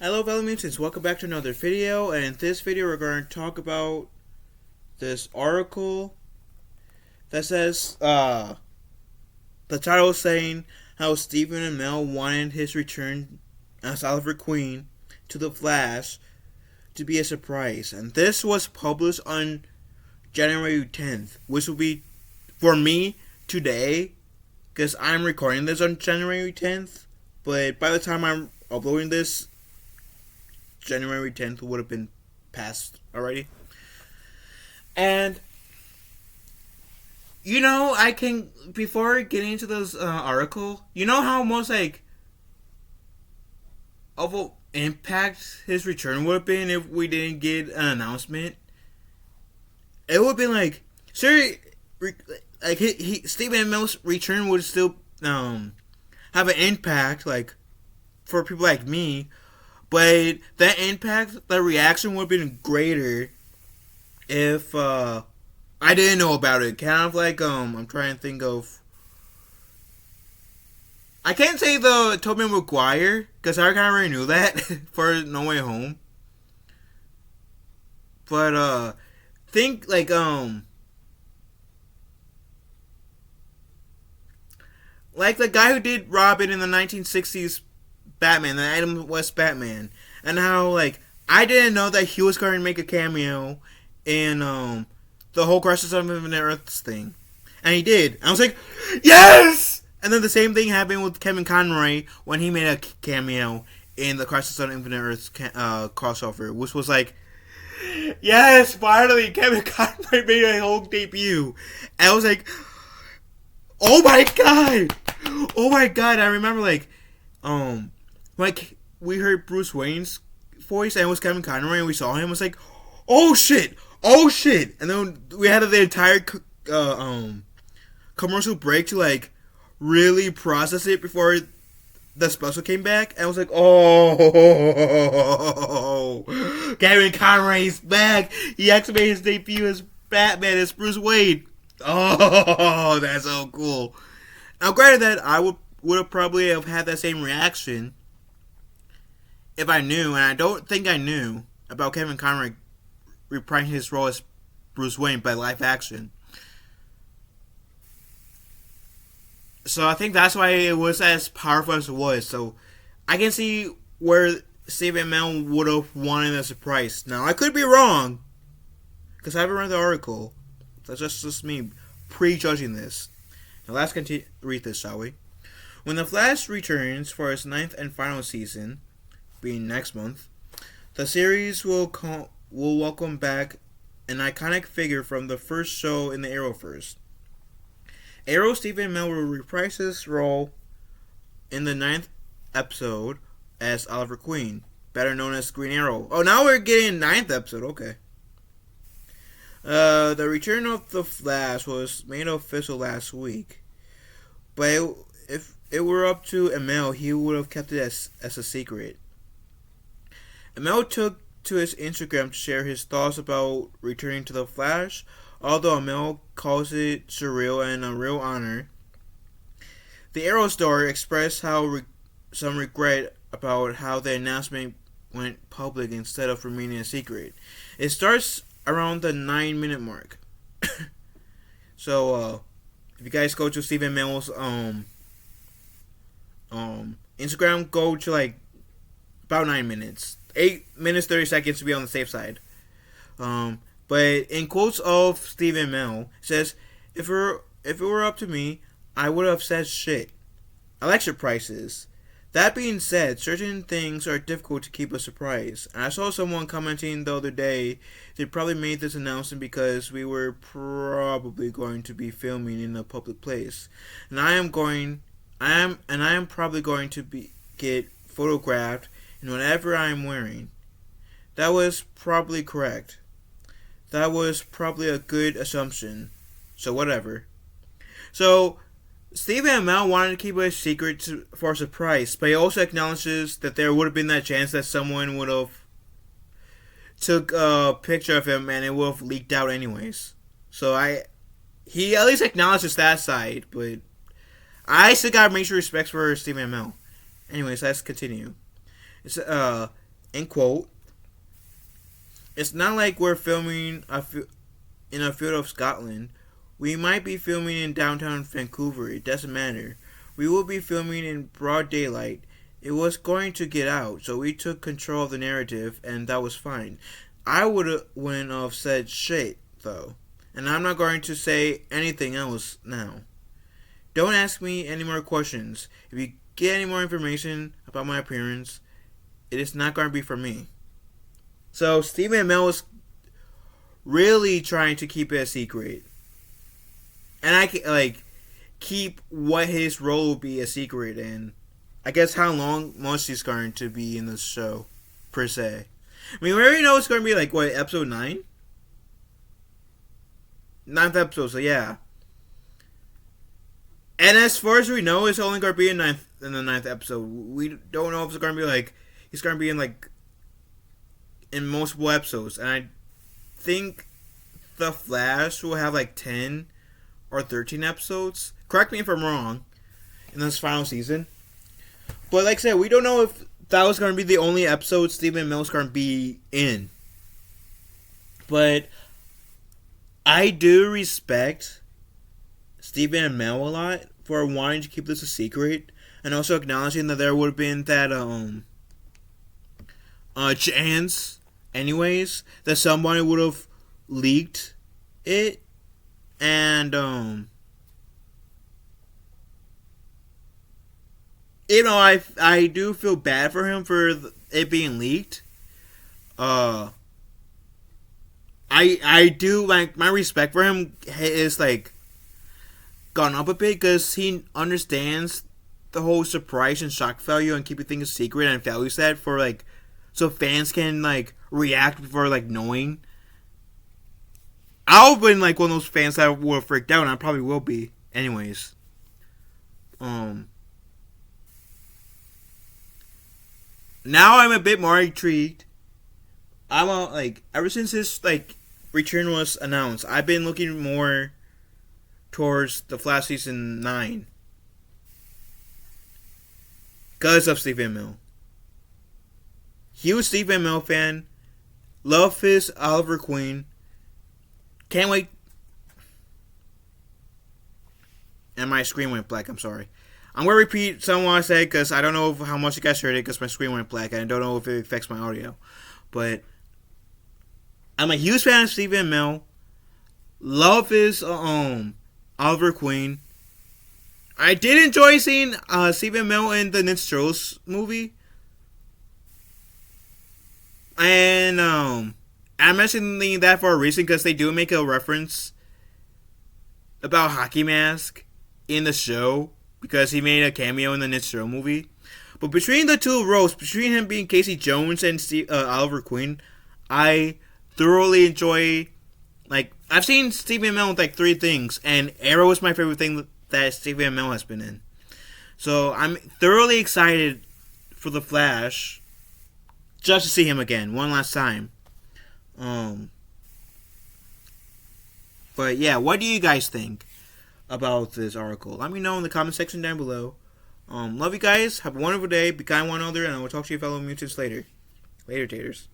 Hello fellow mutants, welcome back to another video, and in this video we're going to talk about this article that says, the title is saying how Stephen Amell wanted his return as Oliver Queen to The Flash to be a surprise, and this was published on January 10th, which will be, for me, today, because I'm recording this on January 10th, but by the time I'm uploading this, January 10th would have been passed already. And, I can, before getting into this article, you know how most, of an impact his return would have been if we didn't get an announcement? It would have been Stephen Amell's return would still have an impact, for people like me. But that impact, the reaction would have been greater if I didn't know about it. Kind of I'm trying to think of. I can't say the Tobey Maguire, because I kind of already knew that for No Way Home. But think like the guy who did Robin in the 1960s Batman, the Adam West Batman, and how I didn't know that he was going to make a cameo in the whole Crisis on Infinite Earths thing, and he did. I was like, yes! And then the same thing happened with Kevin Conroy when he made a cameo in the Crisis on Infinite Earths crossover, which was yes, finally Kevin Conroy made a whole debut, and I was like, oh my god, I remember we heard Bruce Wayne's voice and it was Kevin Conroy and we saw him. It was like, oh shit, and then we had the entire commercial break to really process it before the special came back. And I was like, oh, Kevin Conroy's back. He actually made his debut as Batman, as Bruce Wayne. Oh, that's so cool. Now, granted that I would have probably have had that same reaction if I knew, and I don't think I knew, about Kevin Conroy reprising his role as Bruce Wayne by live action. So I think that's why it was as powerful as it was. So I can see where Stephen Amell would have wanted a surprise. Now, I could be wrong, because I haven't read the article. That's just me prejudging this. Now let's read this, shall we? When The Flash returns for its 9th and final season, being next month, the series will welcome back an iconic figure from the first show in the Arrowverse. Arrow Stephen Amell will reprise his role in the 9th episode as Oliver Queen, better known as Green Arrow. Oh, now we're getting 9th episode, okay. The return of The Flash was made official last week, but if it were up to Amell, he would have kept it as a secret. Amell took to his Instagram to share his thoughts about returning to The Flash, although Amell calls it surreal and a real honor. The Arrow store expressed some regret about how the announcement went public instead of remaining a secret. It starts around the 9-minute mark. So, if you guys go to Stephen Amell's Instagram, go to about 9 minutes. 8 minutes 30 seconds to be on the safe side. But in quotes of Stephen Amell, it says, if it were up to me, I would have said shit. I like surprises. That being said, certain things are difficult to keep a surprise. And I saw someone commenting the other day they probably made this announcement because we were probably going to be filming in a public place, and I am probably going to get photographed in whatever I am wearing. That was probably correct. That was probably a good assumption. So whatever. So Stephen Amell wanted to keep it a secret for a surprise, but he also acknowledges that there would have been that chance that someone would have took a picture of him and it would have leaked out anyways. So he at least acknowledges that side, but I still got major respect for Stephen Amell. Anyways, let's continue. It's End quote. It's not like we're filming in a field of Scotland. We might be filming in downtown Vancouver. It doesn't matter. We will be filming in broad daylight. It was going to get out, so we took control of the narrative, and that was fine. I wouldn't have said shit, though. And I'm not going to say anything else now. Don't ask me any more questions. If you get any more information about my appearance, it is not going to be from me. So Stephen Amell is really trying to keep it a secret, and I can keep what his role will be a secret, and I guess how long most he's going to be in this show, per se. I mean, we already know it's going to be like what, episode 9, 9th episode. So yeah. And as far as we know, it's only going to be in the ninth episode. We don't know if it's going to be like he's going to be in multiple episodes. And I think The Flash will have like 10 or 13 episodes. Correct me if I'm wrong. In this final season. But like I said, we don't know if that was going to be the only episode Stephen Amell's going to be in. But I do respect Stephen Amell a lot for wanting to keep this a secret, and also acknowledging that there would have been that chance, anyways, that somebody would have leaked it, and I do feel bad for him for it being leaked. I do like my respect for him is gone up a bit because he understands the whole surprise and shock value and keeping things secret and values that for so fans can react before knowing. I've been one of those fans that were freaked out, and I probably will be anyways. Now I'm a bit more intrigued. I'm ever since his return was announced, I've been looking more towards The Flash season 9 because of Stephen Amell. Huge Stephen Amell fan. Love his Oliver Queen. Can't wait. And my screen went black. I'm sorry. I'm going to repeat some of what I said because I don't know how much you guys heard it because my screen went black and I don't know if it affects my audio. But I'm a huge fan of Stephen Amell. Love his Oliver Queen. I did enjoy seeing Stephen Amell in the Ninja Turtles movie. And I'm mentioning that for a reason because they do make a reference about Hockey Mask in the show because he made a cameo in the Ninja Turtles movie. But between the two roles, between him being Casey Jones and Oliver Queen, I thoroughly enjoy. I've seen Stephen Amell with 3 things, and Arrow is my favorite thing that Stephen Amell has been in. So I'm thoroughly excited for The Flash, just to see him again, one last time. But yeah, what do you guys think about this article? Let me know in the comment section down below. Love you guys. Have a wonderful day. Be kind to one another, and I will talk to you fellow mutants later. Later, taters.